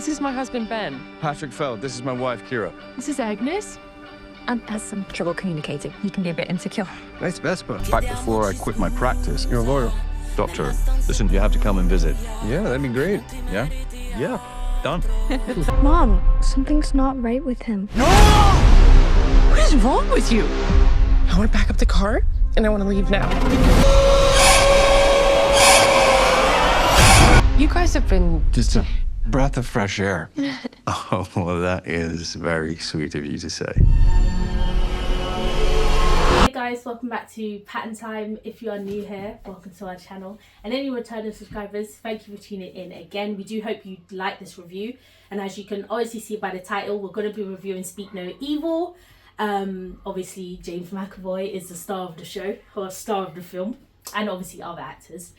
This is my husband, Ben. Patrick Feld, this is my wife, Kira. This is Agnes. Has some trouble communicating. He can be a bit insecure. Nice Vespa. Back before I quit my practice. You're a lawyer. Doctor, listen, you have to come and visit. Yeah, that'd be great. Yeah? Yeah. Done. Mom, something's not right with him. What is wrong with you? I want to back up the car, and I want to leave now. You guys have been... Just a breath of fresh air. Oh, well, that is very sweet of you to say. Hey guys, welcome back to Patten Time. If you are new here, welcome to our channel. And any returning subscribers, thank you for tuning in again. We do hope you like this review. And as you can obviously see by the title, we're going to be reviewing Speak No Evil. Obviously, James McAvoy is the star of the show, or star of the film, and obviously other actors.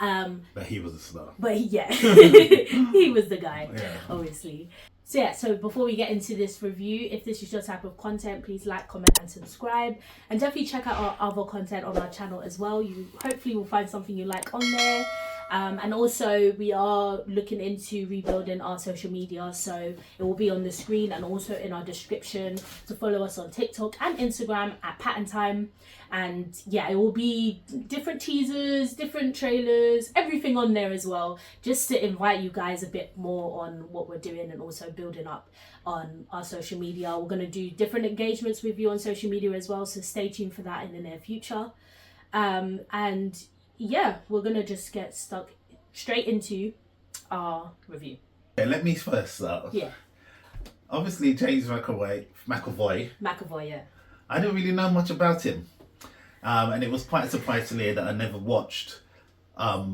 But he was a star. But yeah, he was the guy, yeah. Obviously. So yeah, so before we get into this review, if this is your type of content, please like, comment and subscribe. And definitely check out our other content on our channel as well. You hopefully will find something you like on there. And also we are looking into rebuilding our social media, so it will be on the screen and also in our description to follow us on TikTok and Instagram at Patten Time. And yeah, it will be different teasers, different trailers, everything on there as well, just to invite you guys a bit more on what we're doing and also building up on our social media. We're going to do different engagements with you on social media as well, so stay tuned for that in the near future. And yeah, we're going to just get stuck straight into our review. Yeah, let me first start. Yeah. Obviously, James McAvoy, yeah. I didn't really know much about him. And it was quite a surprise to me that I never watched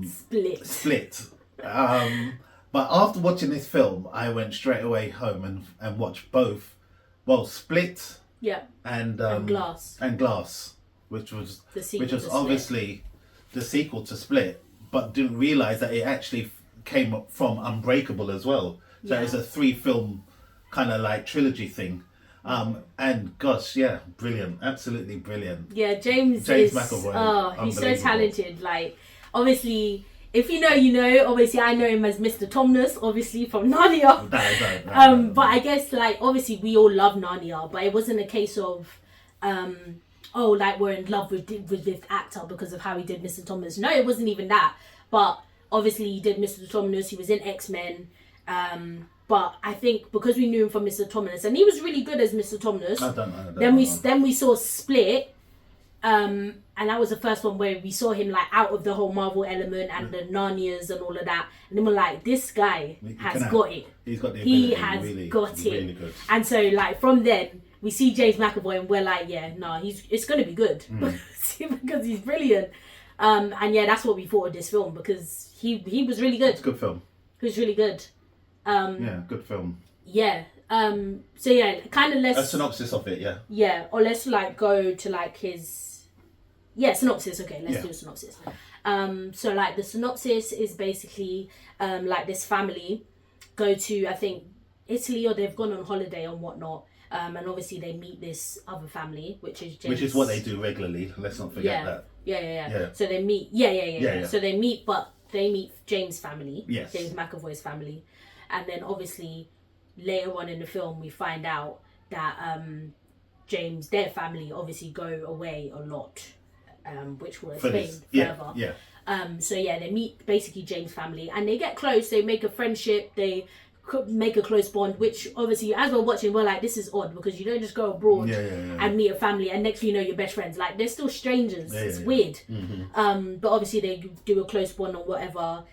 Split. But after watching this film, I went straight away home and watched both. Well, Split. Yeah. And Glass. And Glass, which was obviously the sequel to Split, but didn't realise that it actually came up from Unbreakable as well. So yeah. It's a 3-film kind of like trilogy thing. And gosh, yeah, brilliant, absolutely brilliant. Yeah, James McAvoy. Oh, he's so talented. Like, obviously, if you know, you know. Obviously, I know him as Mr. Tumnus, obviously from Narnia. No. But I guess, like, obviously, we all love Narnia, but it wasn't a case of, like we're in love with this actor because of how he did Mr. Tumnus. No, it wasn't even that. But obviously, he did Mr. Tumnus. He was in X-Men. But I think because we knew him from Mr. Tumnus, and he was really good as Mr. Tumnus. Then we saw Split, and that was the first one where we saw him like out of the whole Marvel element and the Narnias and all of that. And then we're like, this guy has got it. He's got the ability. He has got it. Really good. And so like from then we see James McAvoy and we're like, yeah, no, it's gonna be good because he's brilliant. And yeah, that's what we thought of this film because he was really good. It's a good film. He was really good. Yeah, good film. Yeah. So yeah, kind of let's... A synopsis of it, yeah. Yeah, or let's like go to like his... Yeah, synopsis. Okay, let's do a synopsis. So like the synopsis is basically like this family go to, I think, Italy, or they've gone on holiday and whatnot. And obviously they meet this other family, which is James... Which is what they do regularly. Let's not forget that. Yeah. So they meet... Yeah. So they meet James' family. Yes. James McAvoy's family. And then obviously later on in the film we find out that their family obviously go away a lot, which will explain further. So yeah, they meet basically James' family and they get close, they make a friendship, they make a close bond, which obviously as we're watching we're like, this is odd because you don't just go abroad and meet a family and next thing you know you're best friends. Like they're still strangers. It's weird. Mm-hmm. But obviously they do a close bond or whatever.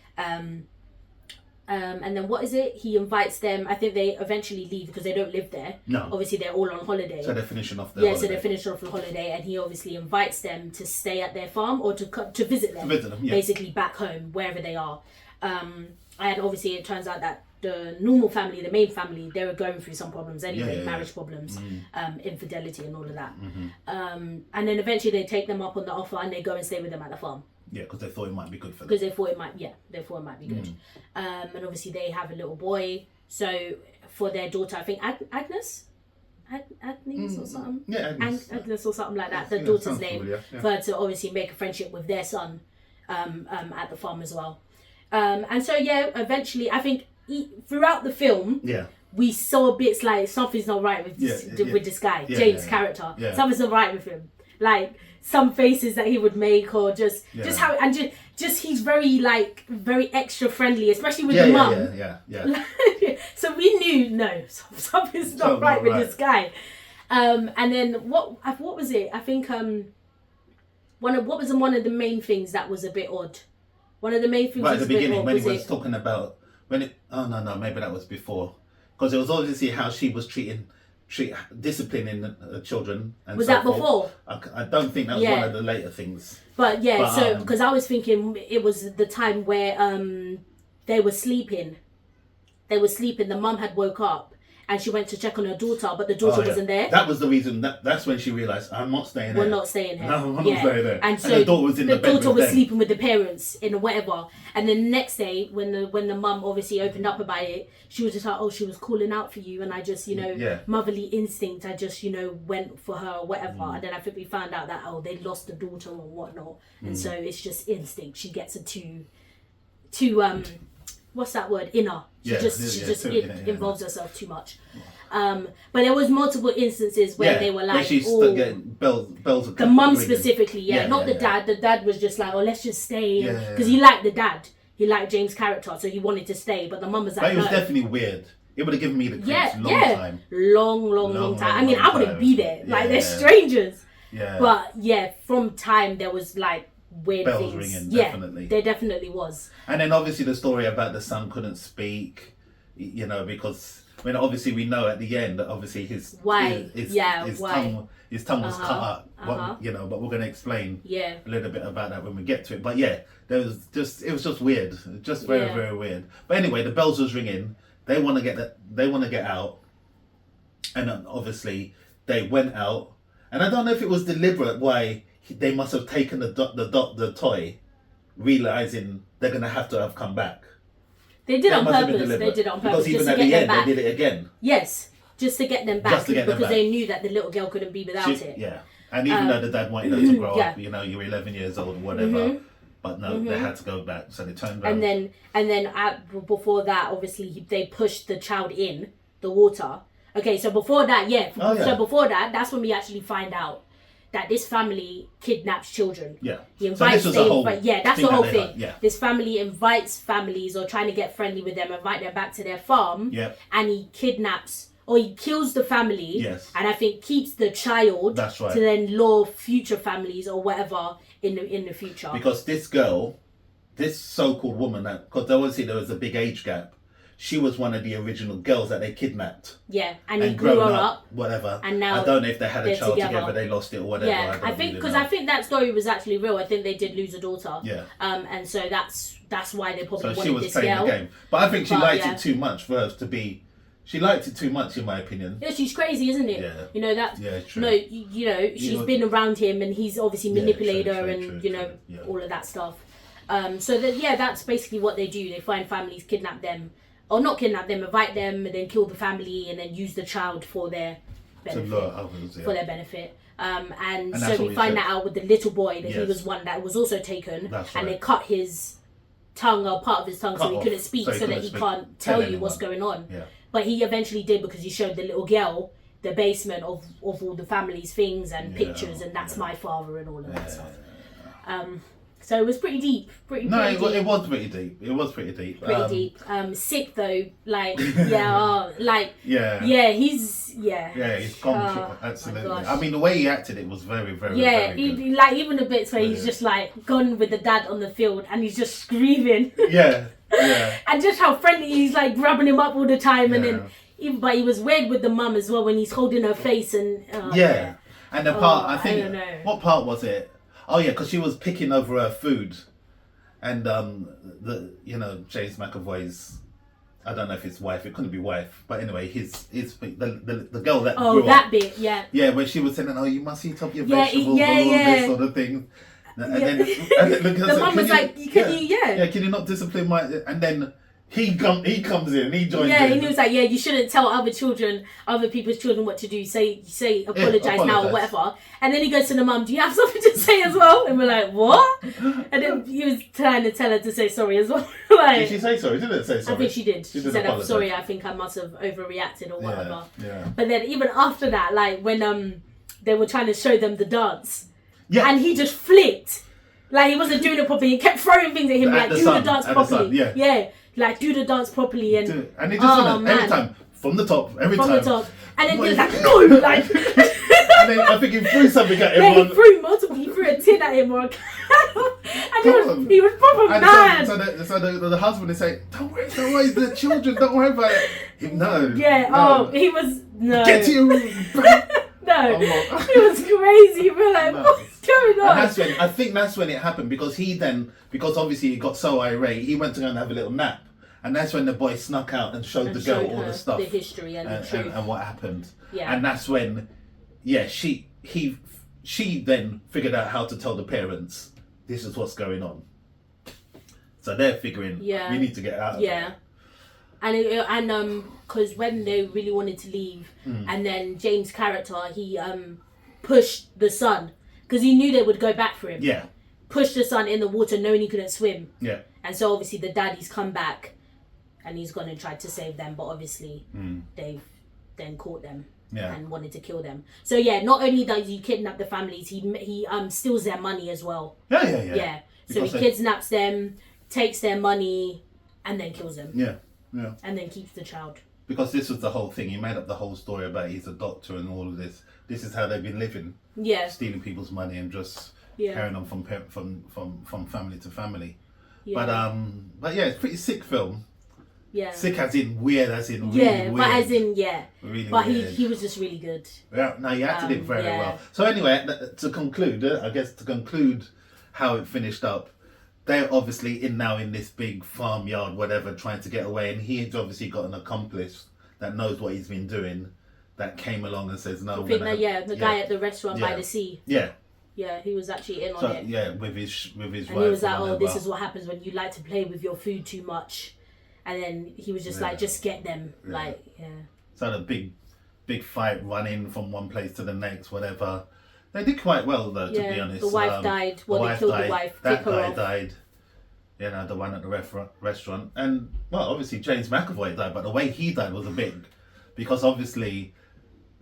And then what is it? He invites them. I think they eventually leave because they don't live there. No. Obviously, they're all on holiday. So they're finishing off their holiday. So they're finishing off the holiday, and he obviously invites them to stay at their farm or to visit them. Basically, back home, wherever they are. And obviously, it turns out that the normal family, the main family, they were going through some problems anyway, marriage problems, infidelity, and all of that. Mm-hmm. And then eventually, they take them up on the offer, and they go and stay with them at the farm. Yeah, because they thought it might be good for them. Because they thought it might be good. And obviously they have a little boy. So for their daughter, I think Agnes or something. Yeah, Agnes or something like that. The daughter's name. For her to obviously make a friendship with their son at the farm as well. And so yeah, eventually I think throughout the film, Yeah. we saw bits like something's not right with this guy, James' character. Yeah. Something's not right with him. Like some faces that he would make, or just how, and just he's very extra friendly, especially with the mum. Yeah. So we knew something's not right with this guy. And then what was it? I think one of the main things that was a bit odd. One of the main things right at the beginning odd, when he was talking about maybe that was before, because it was obviously how she was disciplining the children. And was so that forth. Before? I don't think that was one of the later things. But because I was thinking it was the time where they were sleeping. The mum had woke up and she went to check on her daughter, but the daughter wasn't there. That was the reason. That's when she realised, I'm not staying here. We're not staying here. No, I'm not staying there. And so the daughter was in the bed daughter with was them. sleeping with the parents in whatever. And then the next day, when the mum obviously opened up about it, she was just like, she was calling out for you, and I just, motherly instinct, I just, went for her or whatever. And then I think we found out that they lost the daughter or whatnot, and so it's just instinct. She gets it too what's that word? Inner. She involves herself too much. But there was multiple instances where they were like, where she's still getting bells the mum specifically, not the dad. The dad was just like, let's just stay, because he liked the dad. He liked James' character, so he wanted to stay. But the mum was like, but it was definitely weird. It would have given me the creeps time. Long time. I mean, I wouldn't be there. Like, they're strangers. Yeah. But from time there was like weird bells things. Ringing, definitely. There definitely was. And then obviously the story about the son couldn't speak, because obviously we know at the end that obviously his tongue was cut up. But we're going to explain a little bit about that when we get to it. But it was just weird, just very very weird. But anyway, the bells was ringing. They want to get out, and then obviously they went out. And I don't know if it was deliberate why they must have taken the toy, realizing they're going to have come back. They did on purpose. Because even at the end, they did it again. Yes, just to get them back, because they knew that the little girl couldn't be without it. Yeah, and even though the dad wanted her to grow up, you're 11 years old, whatever. But no, they had to go back, so they turned around. And then before that, obviously they pushed the child in the water. Okay, so before that, so before that, that's when we actually find out that this family kidnaps children. Yeah. He invites that's the whole thing. Yeah. This family invites families or trying to get friendly with them, invite them back to their farm. Yeah. And he kidnaps or he kills the family. Yes. And I think keeps the child. That's right. To then lure future families or whatever in the future. Because this girl, this so-called woman, because obviously there was a big age gap. She was one of the original girls that they kidnapped. Yeah, and he grew her up. Whatever. And now I don't know if they had a child together, they lost it or whatever. Yeah, I think because I think that story was actually real. I think they did lose a daughter. Yeah. And so that's why they probably wanted this girl. So she was playing the game, but I think she liked it too much for her to be. She liked it too much, in my opinion. Yeah, she's crazy, isn't it? Yeah. That. Yeah, true. No, she's been around him, and he's obviously manipulated her, and all of that stuff. So that's basically what they do. They find families, kidnap them. Or not kidnap them, invite them, and then kill the family, and then use the child for their benefit. And so we find that out with the little boy that he was one that was also taken, and they cut his tongue or part of his tongue so he couldn't speak, so that he can't tell you what's going on. Yeah. But he eventually did, because he showed the little girl the basement of all the family's things and pictures, and that's my father and all of that stuff. So it was pretty deep. It was pretty deep. It was pretty deep. Pretty deep. Sick though. Like, he's gone. Absolutely. I mean, the way he acted, it was very, very, very good. Like even the bits where he's just like gone with the dad on the field and he's just screaming. Yeah. And just how friendly he's like grabbing him up all the time, and then but he was weird with the mum as well when he's holding her face and. And the part I think what part was it? Oh yeah, because she was picking over her food, and James McAvoy's, I don't know if it's wife, it couldn't be wife, but anyway, the girl that grew that up, bit, when she was saying, you must eat up your vegetables and all this sort of thing, and then the mum was like, can you can you not discipline my, and then He comes in and he joins Yeah, in. and he was like, yeah, you shouldn't tell other people's children what to do. Say apologise now or whatever. And then he goes to the mum, do you have something to say as well? And we're like, what? And then he was trying to tell her to say sorry as well. Like, did she say sorry? Didn't it say sorry? I think she did. She said, apologise. I'm sorry, I think I must have overreacted or whatever. Yeah. But then even after that, like when they were trying to show them the dance, and he just flicked. Like he wasn't doing it properly. He kept throwing things at him, like, do the dance properly. Yeah. Like, do the dance properly. And he just every time, from the top, every time. From the top. And then he was like, no! Like... and then I think he threw something at him. Yeah, he threw multiple. He threw a tin at him or a candle. And he was proper mad. So the husband is saying, don't worry, the children, don't worry about it. No. Yeah, no. he was, no. Get to your room. No, it was crazy. We were like, what's going on? And I think that's when it happened, because obviously he got so irate, he went to go and have a little nap. And that's when the boy snuck out and showed the girl all the stuff. The history and the truth. And what happened. Yeah. And that's when, she then figured out how to tell the parents, this is what's going on. So they're figuring, we need to get out of there. And because when they really wanted to leave, and then James' character, he pushed the son, because he knew they would go back for him. Yeah. Pushed the son in the water knowing he couldn't swim. Yeah. And so obviously the daddy's come back and he's gone and tried to save them, but obviously they've then caught them and wanted to kill them. So not only does he kidnap the families, he steals their money as well. Yeah. So he kidnaps them, takes their money, and then kills them. Yeah. And then keeps the child. Because this was the whole thing. He made up the whole story about he's a doctor and all of this. This is how they've been living. Yeah. Stealing people's money and just carrying on from family to family. Yeah. But it's a pretty sick film. Yeah. Sick as in weird, as in really weird. But as in really but weird. he was just really good. Yeah, no, he acted it very well. So anyway, to conclude how it finished up, they're obviously now in this big farmyard, whatever, trying to get away, and he's obviously got an accomplice that knows what he's been doing, that came along and says no. The guy at the restaurant by the sea. Yeah. Yeah, he was actually in on it. Yeah, with his and wife. And he was like, "Oh, this is what happens when you like to play with your food too much," and then he was just like, "Just get them." So the big fight, running from one place to the next, whatever. They did quite well though, to be honest. The wife died. Well, they killed the wife. That guy died. You know, the one at the restaurant. And, well, obviously James McAvoy died, but the way he died was a bit... Because obviously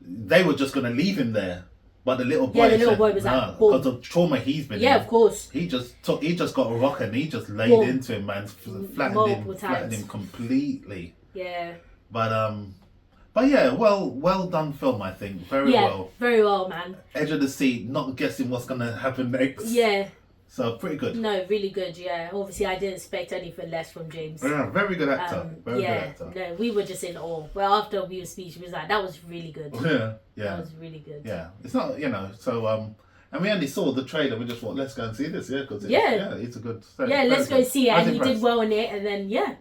they were just going to leave him there. But the little boy was like... Because of trauma he's been in. Yeah, of course. He just got a rock and he just laid into him, man. Flattened him completely. Yeah. But yeah, well done film, I think. Very well, man. Edge of the seat, not guessing what's going to happen next. Yeah. So, pretty good. No, really good, yeah. Obviously, I didn't expect anything less from James. Yeah, very good actor. Very good actor. No, we were just in awe. Well, after we were speech, we was like, that was really good. Yeah. That was really good. Yeah. It's not, so, and we only saw the trailer, we just thought, let's go and see this, because it's a good... let's go see it, and he did well in it, and then, yeah.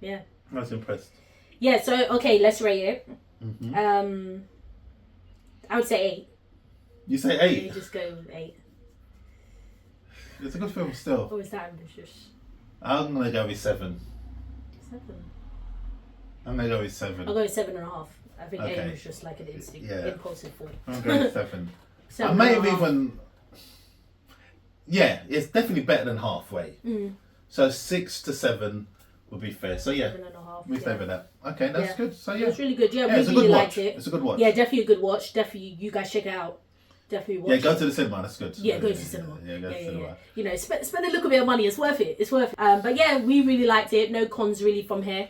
I was impressed. Yeah, so, okay, let's rate it. Mm-hmm. I would say 8. You say 8? Yeah, just go with 8. It's a good film still. Or is that ambitious? I'm going to go with 7. 7? I'm going to go with 7. I'll go with 7.5. I think 8 was just like an impulsive thought. I'm going with 7. 7 I may have even... Yeah, it's definitely better than halfway. So 6 to 7 would be fair. So yeah, 7.5. we stay with that. Okay, that's good. So yeah, it's really good. Yeah, we really liked it. It's a good watch. Yeah, definitely a good watch. Definitely, you guys check it out. Definitely watch. Yeah, go to the cinema. That's good. Yeah, go to the cinema. Yeah, go to the cinema. You know, spend a little bit of money. It's worth it. It's worth it. But yeah, we really liked it. No cons really from here.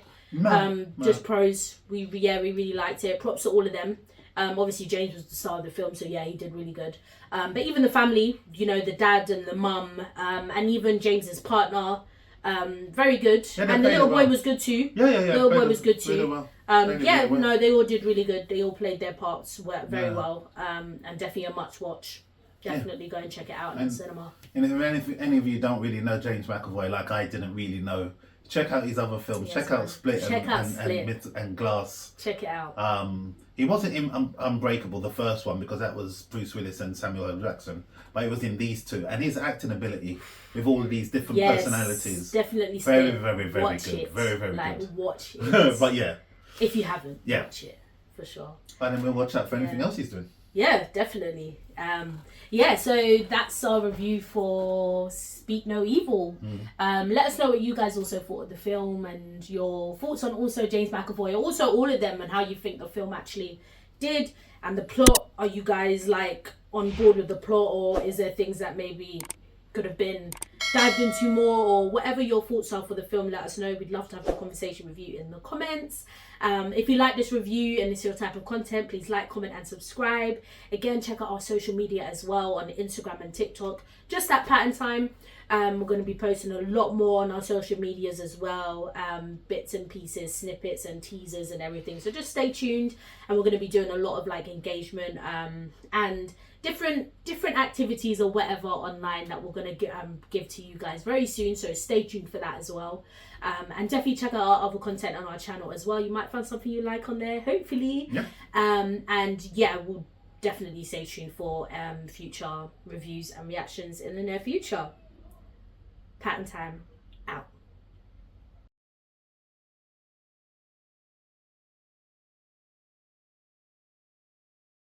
Just pros. We really liked it. Props to all of them. Obviously James was the star of the film, so yeah, he did really good. But even the family, you know, the dad and the mum, and even James's partner, very good. And the little boy was good too. Yeah. The little boy was good too. Well. No, they all did really good. They all played their parts very well. And definitely a must watch. Definitely go and check it out in the cinema. And if any of you don't really know James McAvoy, like I didn't really know, check out his other films. Check out Split and Glass. Check it out. He wasn't in Unbreakable, the first one, because that was Bruce Willis and Samuel L. Jackson. But it was in these two, and his acting ability with all of these different personalities, definitely very good, very good. Watch it. But yeah, if you haven't, watch it for sure. And then we'll watch out for anything else he's doing. Yeah, definitely. So that's our review for Speak No Evil. Let us know what you guys also thought of the film and your thoughts on also James McAvoy, also all of them, and how you think the film actually did, and the plot. Are you guys like on board with the plot, or is there things that maybe could have been dived into more, or whatever your thoughts are for the film? Let us know. We'd love to have a conversation with you in the comments. If you like this review and it's your type of content, please like, comment and subscribe. Again, check out our social media as well on Instagram and TikTok, just at Patten Time. We're going to be posting a lot more on our social medias as well, bits and pieces, snippets and teasers and everything, so just stay tuned. And we're going to be doing a lot of like engagement and different activities or whatever online that we're going to give to you guys very soon, so stay tuned for that as well. And definitely check out our other content on our channel as well. You might find something you like on there, hopefully. And yeah, we'll definitely stay tuned for future reviews and reactions in the near future. Patten Time.